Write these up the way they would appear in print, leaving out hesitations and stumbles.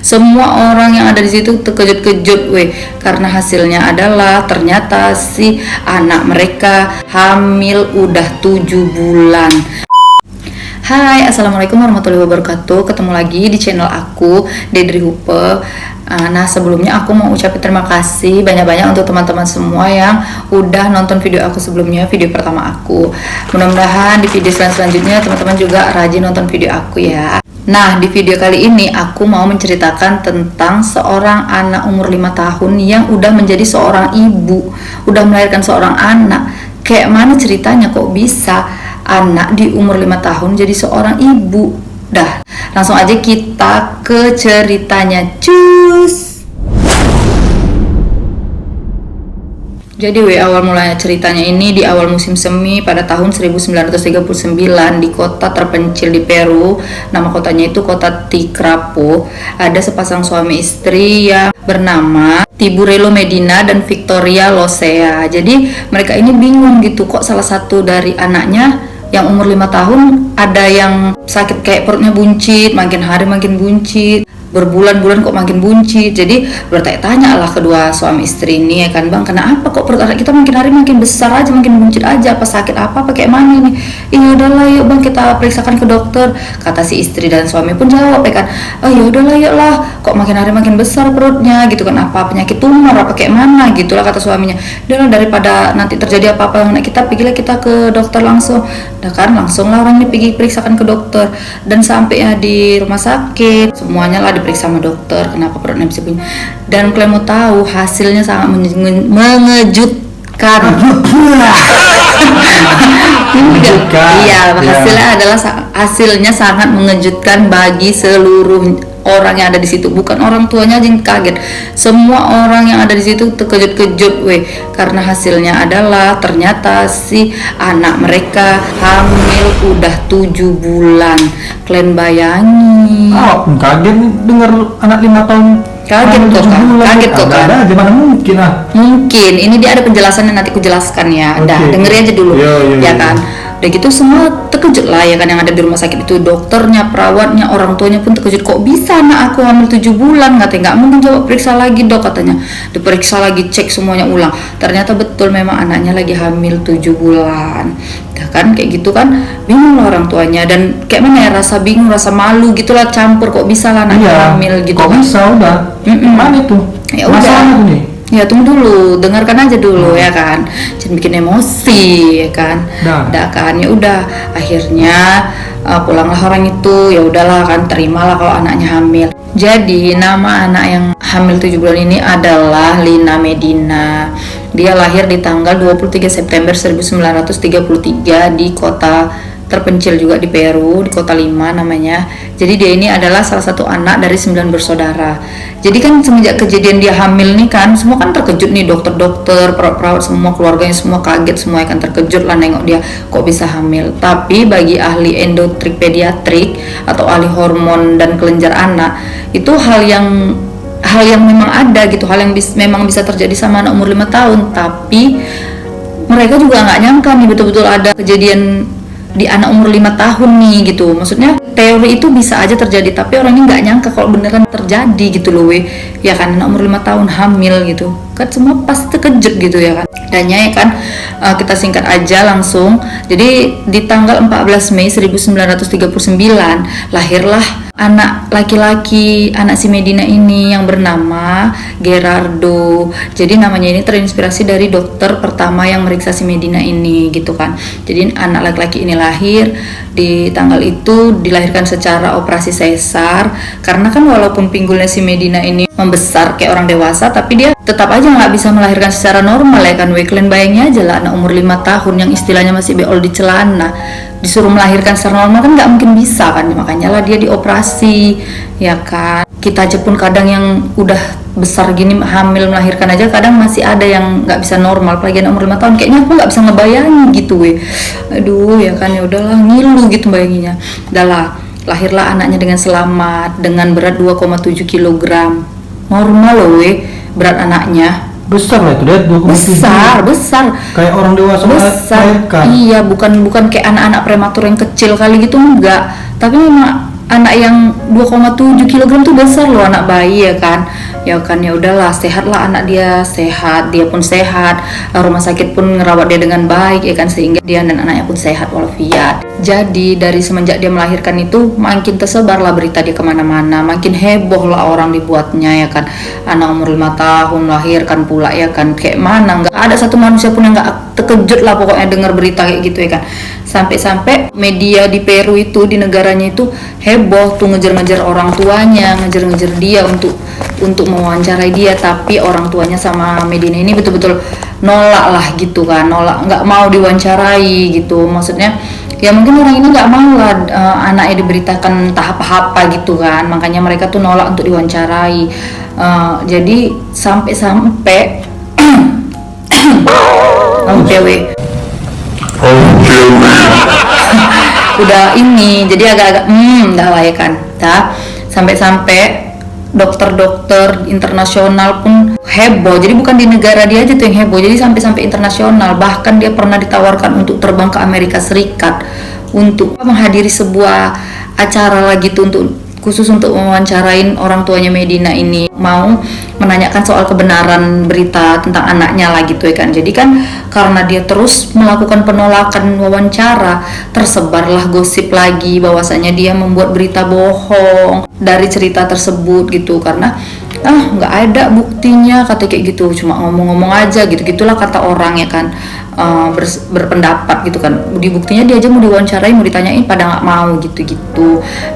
Semua orang yang ada di situ terkejut-kejut karena hasilnya adalah ternyata si anak mereka hamil udah 7 bulan. Hai, assalamualaikum warahmatullahi wabarakatuh. Ketemu lagi di channel aku, Dedri Hupe. Nah, sebelumnya aku mau ucapin terima kasih banyak-banyak untuk teman-teman semua yang udah nonton video aku sebelumnya, video pertama aku. Mudah-mudahan di video selanjutnya teman-teman juga rajin nonton video aku ya. Nah, di video kali ini aku mau menceritakan tentang seorang anak umur 5 tahun yang udah menjadi seorang ibu, udah melahirkan seorang anak. Kayak mana ceritanya kok bisa anak di umur 5 tahun jadi seorang ibu? Dah, langsung aja kita ke ceritanya, cus. Jadi awal mulanya ceritanya ini di awal musim semi pada tahun 1939 di kota terpencil di Peru. Nama kotanya itu kota Tikrapo. Ada sepasang suami istri yang bernama Tiburelo Medina dan Victoria Losea. Jadi mereka ini bingung gitu, kok salah satu dari anaknya yang umur 5 tahun ada yang sakit kayak perutnya buncit, makin hari makin buncit, berbulan-bulan kok makin buncit. Jadi bertanya-tanya lah kedua suami istri ini, ya kan, bang, kenapa kok perut anak kita makin hari makin besar aja, makin buncit aja, apa sakit apa kayak mana ini? Iya udahlah yuk bang, kita periksakan ke dokter, kata si istri. Dan suami pun jawab, ya kan, oh ya udahlah yuk lah, kok makin hari makin besar perutnya gitu kan, apa penyakit tumor apa kayak mana gitulah, kata suaminya. Udahlah, daripada nanti terjadi apa-apa dengan kita, pergilah kita ke dokter langsung. Nah kan, langsung lah orang ini pergi periksakan ke dokter. Dan sampai ya di rumah sakit, semuanya lah diperiksa sama dokter, kenapa perutnya bisa bunyi. Dan kalian mau tahu, hasilnya sangat mengejutkan. Iya, hasilnya adalah hasilnya sangat mengejutkan bagi seluruh orang yang ada di situ. Bukan orang tuanya aja yang kaget, semua orang yang ada di situ terkejut-kejut karena hasilnya adalah ternyata si anak mereka hamil udah 7 bulan. Kalian bayangin? Oh, kaget dengar anak 5 tahun. Kaget kok kan? Ada gimana mungkin Mungkin ini dia ada penjelasannya, nanti aku jelaskan ya. Dah, dengerin aja dulu. Ya kan. Udah gitu semua terkejut lah, ya kan, yang ada di rumah sakit itu, dokternya, perawatnya, orang tuanya pun terkejut. Kok bisa anak aku hamil 7 bulan? Katanya nggak mungkin, coba periksa lagi dok, katanya. Diperiksa lagi, cek semuanya ulang. Ternyata betul memang anaknya lagi hamil 7 bulan. Nah kan kayak gitu kan, bingung lah orang tuanya. Dan kayak mana ya, rasa bingung, rasa malu gitulah campur, kok bisa lah anaknya hamil gitu. Kok kan bisa udah? Mana itu? Ya udah. Ya tunggu dulu, dengarkan aja dulu ya kan, jangan bikin emosi ya kan. Udah kan, ya udah akhirnya pulanglah orang itu. Ya udahlah kan, terimalah kalau anaknya hamil. Jadi nama anak yang hamil 7 bulan ini adalah Lina Medina. Dia lahir di tanggal 23 September 1933 di kota terpencil juga di Peru, di kota Lima namanya. Jadi dia ini adalah salah satu anak dari 9 bersaudara. Jadi kan semenjak kejadian dia hamil nih kan, semua kan terkejut nih, dokter-dokter, perawat semua, keluarganya semua kaget, semua kan terkejut lah nengok dia kok bisa hamil. Tapi bagi ahli endokrinopediatrik atau ahli hormon dan kelenjar anak, itu hal yang memang ada gitu, hal yang memang bisa terjadi sama anak umur 5 tahun. Tapi mereka juga nggak nyangka nih betul-betul ada kejadian di anak umur 5 tahun nih gitu. Maksudnya teori itu bisa aja terjadi, tapi orangnya nggak nyangka kalau beneran terjadi gitu loh ya kan, anak umur 5 tahun hamil gitu kan, semua pasti terkejut gitu ya kan. Dan ya kan, kita singkat aja langsung. Jadi di tanggal 14 Mei 1939 lahirlah anak laki-laki, anak si Medina ini yang bernama Gerardo. Jadi namanya ini terinspirasi dari dokter pertama yang meriksa si Medina ini gitu kan. Jadi anak laki-laki ini lahir di tanggal itu, dilahirkan secara operasi sesar. Karena kan walaupun pinggulnya si Medina ini membesar kayak orang dewasa, tapi dia tetap aja nggak bisa melahirkan secara normal ya kan. Kalian bayangin aja lah, anak umur 5 tahun yang istilahnya masih beol di celana disuruh melahirkan secara normal kan nggak mungkin bisa kan. Makanya lah dia dioperasi ya kan. Kita aja pun kadang yang udah besar gini hamil melahirkan aja kadang masih ada yang nggak bisa normal, apalagi anak umur 5 tahun. Kayaknya aku nggak bisa ngebayangin gitu aduh ya kan. Ya udahlah, ngilu gitu bayanginnya. Udahlah, lahirlah anaknya dengan selamat dengan berat 2,7 kg. Normal loh berat anaknya. Besar lah itu, dia 2,7. Besar kayak orang dewasa besar. Iya, bukan kayak anak-anak prematur yang kecil kali gitu, enggak, tapi memang anak yang 2,7 kilogram tuh besar loh, anak bayi ya kan. Ya udahlah, sehatlah anak dia, sehat, dia pun sehat, rumah sakit pun ngerawat dia dengan baik ya kan, sehingga dia dan anaknya pun sehat walafiat. Jadi dari semenjak dia melahirkan itu makin tersebarlah berita dia kemana-mana, makin heboh lah orang dibuatnya ya kan. Anak umur 5 tahun lahirkan pula ya kan, kayak mana, nggak ada satu manusia pun yang nggak terkejut lah pokoknya dengar berita kayak gitu ya kan. Sampai-sampai media di Peru itu, di negaranya itu heboh tuh, ngejar-ngejar orang tuanya, ngejar-ngejar dia untuk mewawancarai dia, tapi orang tuanya sama Medina ini betul-betul nolak lah gitu kan, nolak, nggak mau diwawancarai gitu. Maksudnya ya mungkin orang ini nggak mau lah anaknya diberitakan entah apa-apa gitu kan, makanya mereka tuh nolak untuk diwawancarai. Jadi sampai udah ini, jadi agak-agak dah lah ya kan, sampai dokter-dokter internasional pun heboh. Jadi bukan di negara dia aja tuh yang heboh, jadi sampai internasional. Bahkan dia pernah ditawarkan untuk terbang ke Amerika Serikat untuk menghadiri sebuah acara lagi tuh, khusus untuk mewawancarain orang tuanya Medina ini, mau menanyakan soal kebenaran berita tentang anaknya lah gitu ya kan. Jadi kan karena dia terus melakukan penolakan wawancara, tersebarlah gosip lagi bahwasanya dia membuat berita bohong dari cerita tersebut gitu, karena nggak ada buktinya kata kayak gitu, cuma ngomong-ngomong aja gitu, gitulah kata orang ya kan. Berpendapat gitu kan, di buktinya dia aja mau diwawancarai, mau ditanyain pada nggak mau gitu.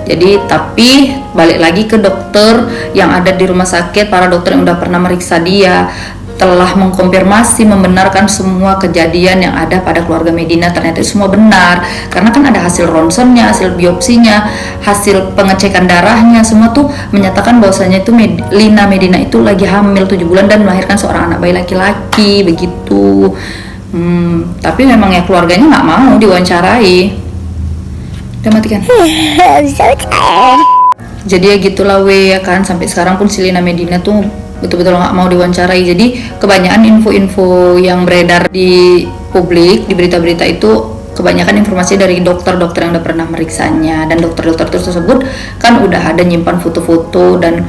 Jadi tapi balik lagi ke dokter yang ada di rumah sakit, para dokter yang udah pernah meriksa dia telah mengkonfirmasi, membenarkan semua kejadian yang ada pada keluarga Medina. Ternyata itu semua benar, karena kan ada hasil ronsennya, hasil biopsinya, hasil pengecekan darahnya, semua tuh menyatakan bahwasanya itu Lina Medina itu lagi hamil 7 bulan dan melahirkan seorang anak bayi laki-laki begitu. Tapi memang ya keluarganya nggak mau diwawancarai. Udah matikan. Jadi ya gitulah ya kan, sampai sekarang pun si Lina Medina tuh betul-betul nggak mau diwawancarai. Jadi kebanyakan info-info yang beredar di publik, di berita-berita itu kebanyakan informasi dari dokter-dokter yang udah pernah meriksanya, dan dokter-dokter tersebut kan udah ada nyimpan foto-foto dan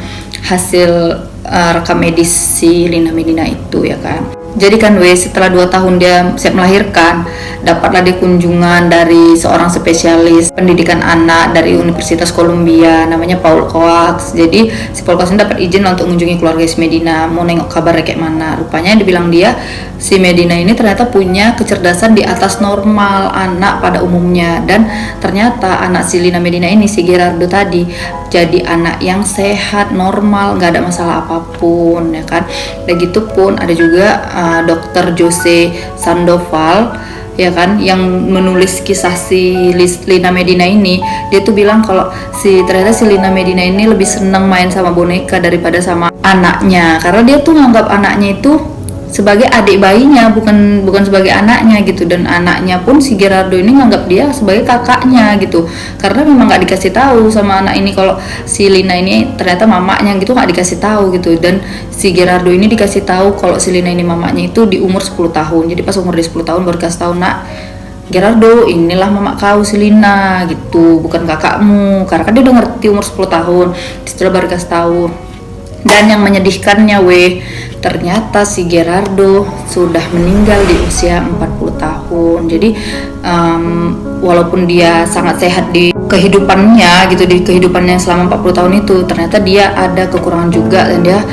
hasil rekam medis si Lina Medina itu ya kan. Jadi kan setelah 2 tahun dia siap melahirkan, dapatlah dia kunjungan dari seorang spesialis pendidikan anak dari Universitas Columbia, namanya Paul Coax. Jadi si Paul Coax ini dapat izin untuk mengunjungi keluarga si Medina, mau nengok kabarnya kayak mana. Rupanya dibilang dia, si Medina ini ternyata punya kecerdasan di atas normal anak pada umumnya, dan ternyata anak si Lina Medina ini, si Gerardo tadi, jadi anak yang sehat, normal, nggak ada masalah apapun ya kan. Dan gitu pun ada juga Dr. Jose Sandoval ya kan, yang menulis kisah si Lina Medina ini. Dia tuh bilang kalau ternyata si Lina Medina ini lebih senang main sama boneka daripada sama anaknya, karena dia tuh nganggap anaknya itu sebagai adik bayinya, bukan sebagai anaknya gitu. Dan anaknya pun si Gerardo ini nganggap dia sebagai kakaknya gitu, karena memang nggak dikasih tahu sama anak ini kalau si Lina ini ternyata mamanya gitu, nggak dikasih tahu gitu. Dan si Gerardo ini dikasih tahu kalau si Lina ini mamanya itu di umur 10 tahun. Jadi pas umur dia 10 tahun baru kasih tahu, nak Gerardo, inilah mama kau si Lina gitu, bukan kakakmu, karena kan dia udah ngerti umur 10 tahun. Setelah baru kasih tahu. Dan yang menyedihkannya ternyata si Gerardo sudah meninggal di usia 40 tahun. Jadi walaupun dia sangat sehat di kehidupannya gitu, di kehidupannya selama 40 tahun itu, ternyata dia ada kekurangan juga, dan dia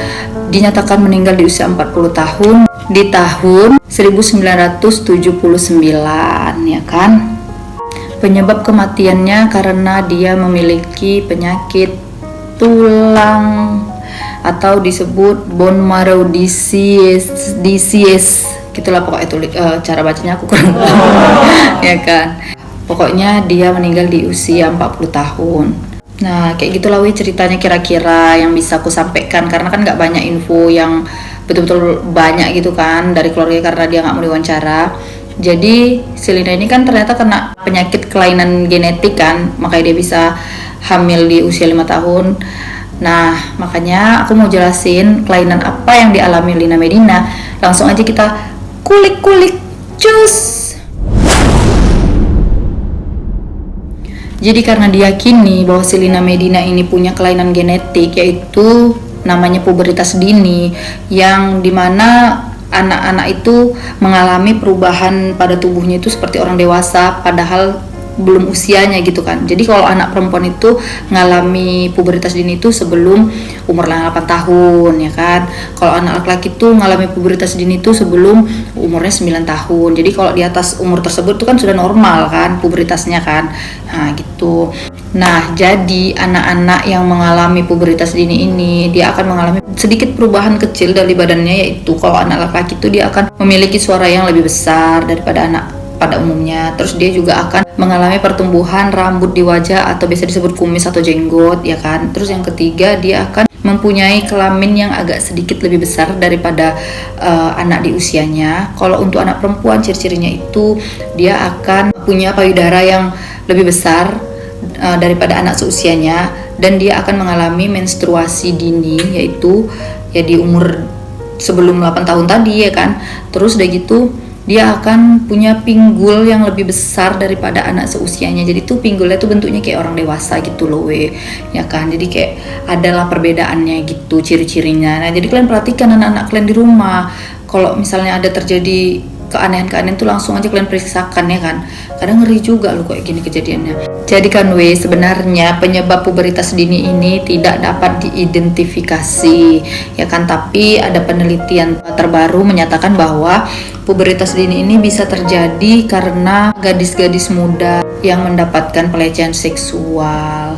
dinyatakan meninggal di usia 40 tahun di tahun 1979 ya kan. Penyebab kematiannya karena dia memiliki penyakit tulang atau disebut bone marrow disease gitulah pokoknya. Itu cara bacanya aku kurang tahu ya kan. Pokoknya dia meninggal di usia 40 tahun. Nah kayak gitulah ceritanya kira-kira yang bisa aku sampaikan, karena kan nggak banyak info yang betul-betul banyak gitu kan dari keluarga, karena dia nggak mau diwawancara. Jadi si Lina ini kan ternyata kena penyakit kelainan genetik kan, makanya dia bisa hamil di usia 5 tahun. Nah, makanya aku mau jelasin kelainan apa yang dialami Lina Medina. Langsung aja kita kulik-kulik, cus. Jadi karena diyakini bahwa si Lina Medina ini punya kelainan genetik, yaitu namanya puberitas dini, yang dimana anak-anak itu mengalami perubahan pada tubuhnya itu seperti orang dewasa padahal belum usianya gitu kan. Jadi kalau anak perempuan itu ngalami puberitas dini itu sebelum umur 8 tahun ya kan. Kalau anak laki-laki itu ngalami puberitas dini itu sebelum umurnya 9 tahun. Jadi kalau di atas umur tersebut itu kan sudah normal kan puberitasnya kan. Nah gitu. Nah, jadi anak-anak yang mengalami puberitas dini ini dia akan mengalami sedikit perubahan kecil dari badannya, yaitu kalau anak laki-laki itu dia akan memiliki suara yang lebih besar daripada anak pada umumnya. Terus dia juga akan mengalami pertumbuhan rambut di wajah atau biasa disebut kumis atau jenggot ya kan. Terus yang ketiga, dia akan mempunyai kelamin yang agak sedikit lebih besar daripada anak di usianya. Kalau untuk anak perempuan ciri-cirinya itu dia akan punya payudara yang lebih besar daripada anak seusianya, dan dia akan mengalami menstruasi dini, yaitu ya di umur sebelum 8 tahun tadi ya kan. Terus udah gitu dia akan punya pinggul yang lebih besar daripada anak seusianya. Jadi tuh pinggulnya tuh bentuknya kayak orang dewasa gitu loh ya kan. Jadi kayak adalah perbedaannya gitu ciri-cirinya. Nah, jadi kalian perhatikan anak-anak kalian di rumah. Kalau misalnya ada terjadi keanehan-keanehan tuh langsung aja kalian periksakan ya kan. Kadang ngeri juga loh kayak gini kejadiannya. Jadi kan sebenarnya penyebab puberitas dini ini tidak dapat diidentifikasi ya kan, tapi ada penelitian terbaru menyatakan bahwa puberitas dini ini bisa terjadi karena gadis-gadis muda yang mendapatkan pelecehan seksual.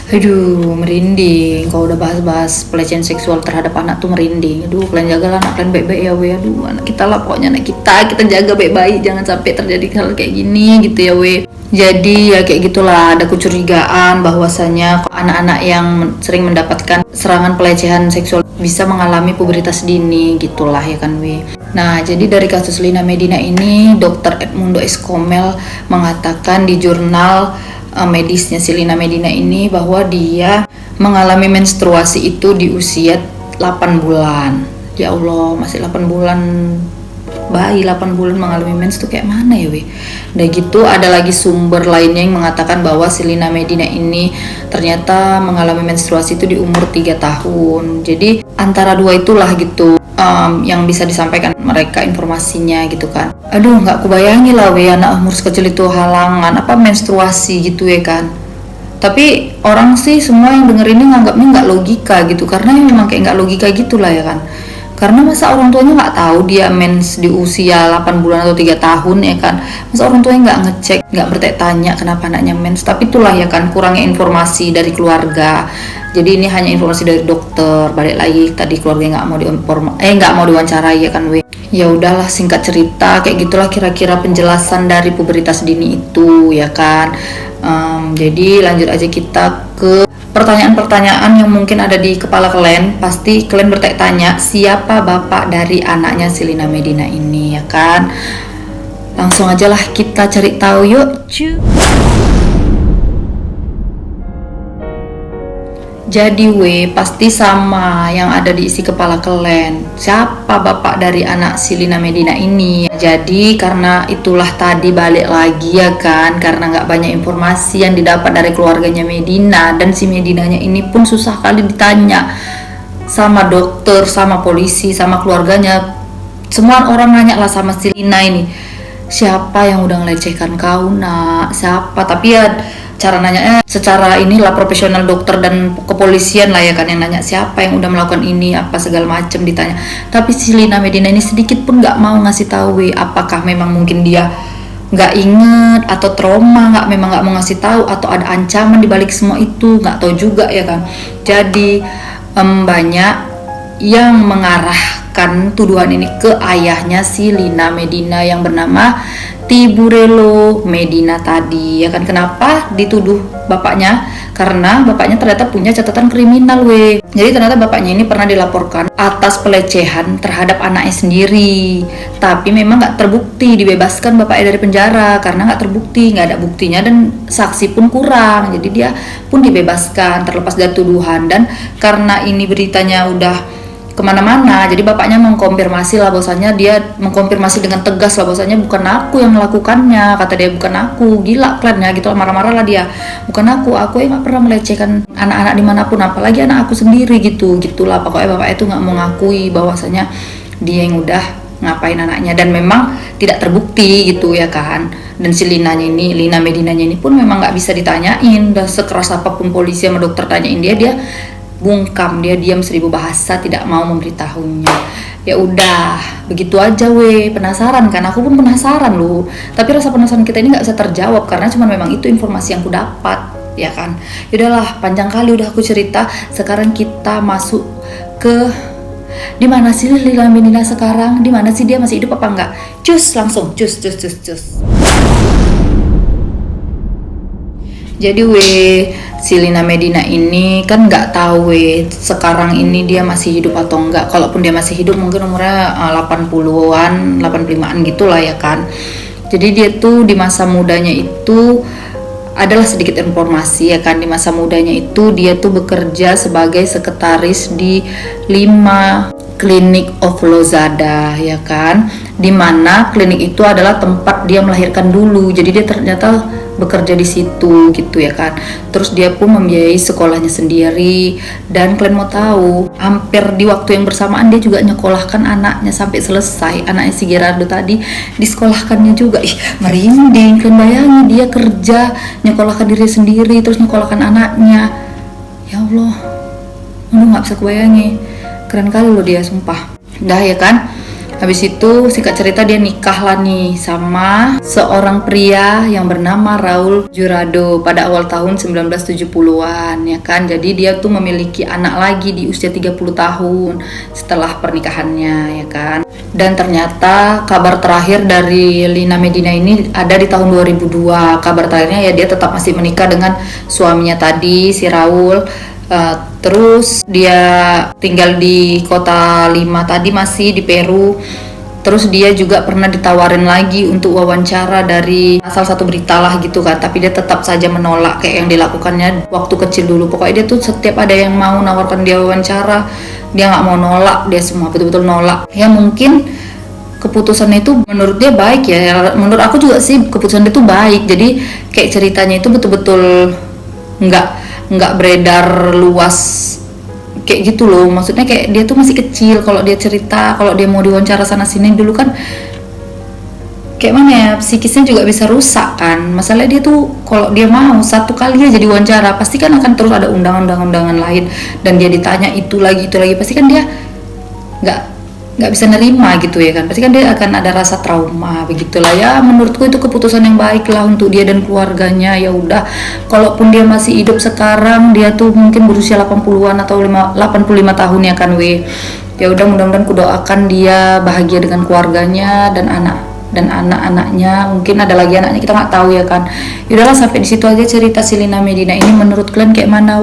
Aduh, merinding kalau udah bahas-bahas pelecehan seksual terhadap anak tuh merinding. Aduh, kalian jagalah anak kalian baik-baik ya aduh, anak kita lah pokoknya, anak kita jaga baik-baik, jangan sampai terjadi hal kayak gini gitu ya Jadi ya kayak gitulah, ada kecurigaan bahwasanya anak-anak yang sering mendapatkan serangan pelecehan seksual bisa mengalami puberitas dini gitulah ya kan Nah, jadi dari kasus Lina Medina ini, Dr. Edmundo Escomel mengatakan di jurnal medisnya si Lina Medina ini bahwa dia mengalami menstruasi itu di usia 8 bulan. Ya Allah, masih 8 bulan, bayi 8 bulan mengalami mens tuh kayak mana ya Udah gitu ada lagi sumber lainnya yang mengatakan bahwa si Lina Medina ini ternyata mengalami menstruasi itu di umur 3 tahun. Jadi antara dua itulah gitu yang bisa disampaikan mereka informasinya gitu kan. Aduh, nggak kubayangi lah anak umur sekecil itu halangan menstruasi gitu ya kan. Tapi orang sih semua yang denger ini nganggapnya nggak logika gitu, karena memang kayak nggak logika gitulah ya kan. Karena masa orang tuanya nggak tahu dia mens di usia 8 bulan atau 3 tahun ya kan. Masa orang tuanya nggak ngecek, nggak bertanya kenapa anaknya mens. Tapi itulah ya kan, kurangnya informasi dari keluarga. Jadi ini hanya informasi dari dokter. Balik lagi tadi keluarga nggak mau diwawancarai ya kan Ya udahlah, singkat cerita kayak gitulah kira-kira penjelasan dari puberitas dini itu ya kan. Jadi lanjut aja kita ke pertanyaan-pertanyaan yang mungkin ada di kepala kalian. Pasti kalian bertanya siapa bapak dari anaknya si Lina Medina ini ya kan. Langsung aja lah kita cari tahu yuk. Jadi pasti sama yang ada di isi kepala kalian. Siapa bapak dari anak si Lina Medina ini? Jadi karena itulah tadi balik lagi ya kan, karena nggak banyak informasi yang didapat dari keluarganya Medina, dan si Medinanya ini pun susah kali ditanya sama dokter, sama polisi, sama keluarganya. Semua orang nanya lah sama si Lina ini, siapa yang udah ngelecehkan kau nak? Siapa? Tapi ya cara nanya secara inilah profesional, dokter dan kepolisian lah ya kan yang nanya siapa yang udah melakukan ini apa segala macam ditanya. Tapi si Lina Medina ini sedikit pun nggak mau ngasih tahu apakah memang mungkin dia nggak inget atau trauma, memang nggak mau ngasih tahu atau ada ancaman di balik semua itu, nggak tahu juga ya kan. Jadi banyak yang mengarahkan tuduhan ini ke ayahnya si Lina Medina yang bernama Tiburello Medina tadi ya kan. Kenapa dituduh bapaknya? Karena bapaknya ternyata punya catatan kriminal Jadi ternyata bapaknya ini pernah dilaporkan atas pelecehan terhadap anaknya sendiri, tapi memang nggak terbukti. Dibebaskan bapaknya dari penjara karena nggak terbukti, nggak ada buktinya dan saksi pun kurang. Jadi dia pun dibebaskan terlepas dari tuduhan. Dan karena ini beritanya udah kemana-mana. Jadi bapaknya mengkonfirmasi lah, bahwasanya dia mengkonfirmasi dengan tegas lah, bahwasanya bukan aku yang melakukannya. Kata dia, bukan aku, gila klan ya gitu lah, marah-marah lah dia. Bukan aku yang nggak pernah melecehkan anak-anak dimanapun, apalagi anak aku sendiri gitulah. Pokoknya bapaknya itu nggak mau ngakui bahwasanya dia yang udah ngapain anaknya, dan memang tidak terbukti gitu ya kan. Dan si Lina Medinanya ini pun memang nggak bisa ditanyain, udah sekeras apapun polisi sama dokter tanyain dia bungkam, dia diam 1000 bahasa, tidak mau memberitahunya. Ya udah begitu aja penasaran kan, aku pun penasaran loh, tapi rasa penasaran kita ini nggak bisa terjawab karena cuma memang itu informasi yang aku dapat ya kan. Yaudahlah, panjang kali udah aku cerita. Sekarang kita masuk ke di mana sih Lina Medina sekarang, di mana sih dia, masih hidup apa enggak? Langsung cus. Jadi si Lina Medina ini kan nggak tahu sekarang ini dia masih hidup atau enggak. Kalaupun dia masih hidup mungkin umurnya 80-an, 85-an gitulah ya kan. Jadi dia tuh di masa mudanya itu adalah sedikit informasi ya kan, di masa mudanya itu dia tuh bekerja sebagai sekretaris di 5 klinik of Lozada ya kan, dimana klinik itu adalah tempat dia melahirkan dulu. Jadi dia ternyata bekerja di situ gitu ya kan. Terus dia pun membiayai sekolahnya sendiri, dan kalian mau tahu, hampir di waktu yang bersamaan dia juga nyekolahkan anaknya sampai selesai. Anaknya si Gerardo tadi disekolahkannya juga. Merinding, kalian bayangin, dia kerja nyekolahkan diri sendiri terus nyekolahkan anaknya. Ya Allah, nggak bisa kebayangin. Keren kali loh dia, sumpah. Dah ya kan. Habis itu singkat cerita dia nikah lah nih sama seorang pria yang bernama Raul Jurado pada awal tahun 1970-an ya kan. Jadi dia tuh memiliki anak lagi di usia 30 tahun setelah pernikahannya ya kan. Dan ternyata kabar terakhir dari Lina Medina ini ada di tahun 2002. Kabar terakhirnya ya dia tetap masih menikah dengan suaminya tadi, si Raul. Terus dia tinggal di kota Lima tadi, masih di Peru. Terus dia juga pernah ditawarin lagi untuk wawancara dari salah satu berita lah gitu kan, tapi dia tetap saja menolak kayak yang dilakukannya waktu kecil dulu. Pokoknya dia tuh setiap ada yang mau nawarkan dia wawancara, dia nggak mau nolak, dia semua betul-betul nolak. Ya mungkin keputusannya itu menurut dia baik ya, menurut aku juga sih keputusan dia tuh baik. Jadi kayak ceritanya itu betul-betul nggak beredar luas kayak gitu loh. Maksudnya kayak dia tuh masih kecil, kalau dia cerita, kalau dia mau diwawancara sana sini dulu kan kayak mana ya, psikisnya juga bisa rusak kan. Masalahnya dia tuh kalau dia mau satu kali aja diwawancara, pasti kan akan terus ada undangan lain, dan dia ditanya itu lagi, pasti kan dia nggak bisa nerima gitu ya kan, pasti kan dia akan ada rasa trauma begitulah ya. Menurutku itu keputusan yang baik lah untuk dia dan keluarganya. Ya udah, kalaupun dia masih hidup sekarang, dia tuh mungkin berusia 80-an atau 85 tahun ya kan ya udah, mudah-mudahan kudoakan dia bahagia dengan keluarganya dan anak-anaknya. Mungkin ada lagi anaknya, kita nggak tahu ya kan. Yaudahlah, sampai di situ aja cerita si Lina Medina ini. Menurut kalian kayak mana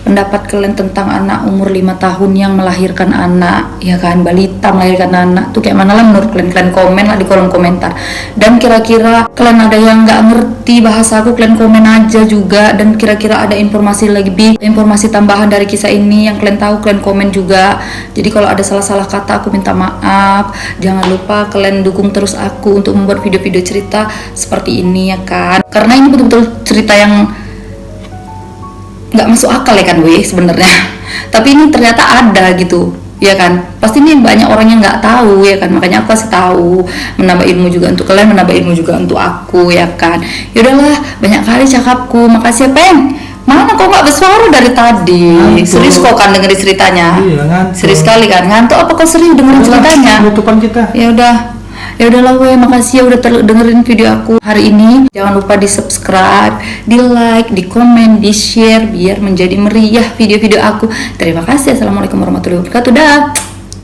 pendapat kalian tentang anak umur 5 tahun yang melahirkan anak ya kan, balita melahirkan anak tuh kayak mana lah menurut kalian? Kalian komen lah di kolom komentar. Dan kira-kira kalian ada yang nggak ngerti bahasa aku, kalian komen aja juga. Dan kira-kira ada informasi tambahan dari kisah ini yang kalian tahu, kalian komen juga. Jadi kalau ada salah-salah kata aku minta maaf. Jangan lupa kalian dukung terus aku untuk membuat video-video cerita seperti ini ya kan, karena ini betul-betul cerita yang nggak masuk akal ya kan sebenarnya, tapi ini ternyata ada gitu ya kan. Pasti ini banyak orang yang nggak tahu ya kan, makanya aku kasih tahu, menambah ilmu juga untuk kalian, menambah ilmu juga untuk aku ya kan. Yaudahlah, banyak kali cakapku, makasih ya Peng. Mana kok nggak bersuara dari tadi? Ngantuk. Serius kok kan dengerin ceritanya? Iya, ngantuk. Serius sekali kan, ngantuk apa kau serius dengerin ceritanya? Penutupan kita. Ya udahlah makasih ya udah dengerin video aku hari ini. Jangan lupa di subscribe, di like, di komen, di share biar menjadi meriah video-video aku. Terima kasih. Assalamualaikum warahmatullahi wabarakatuh. Dah.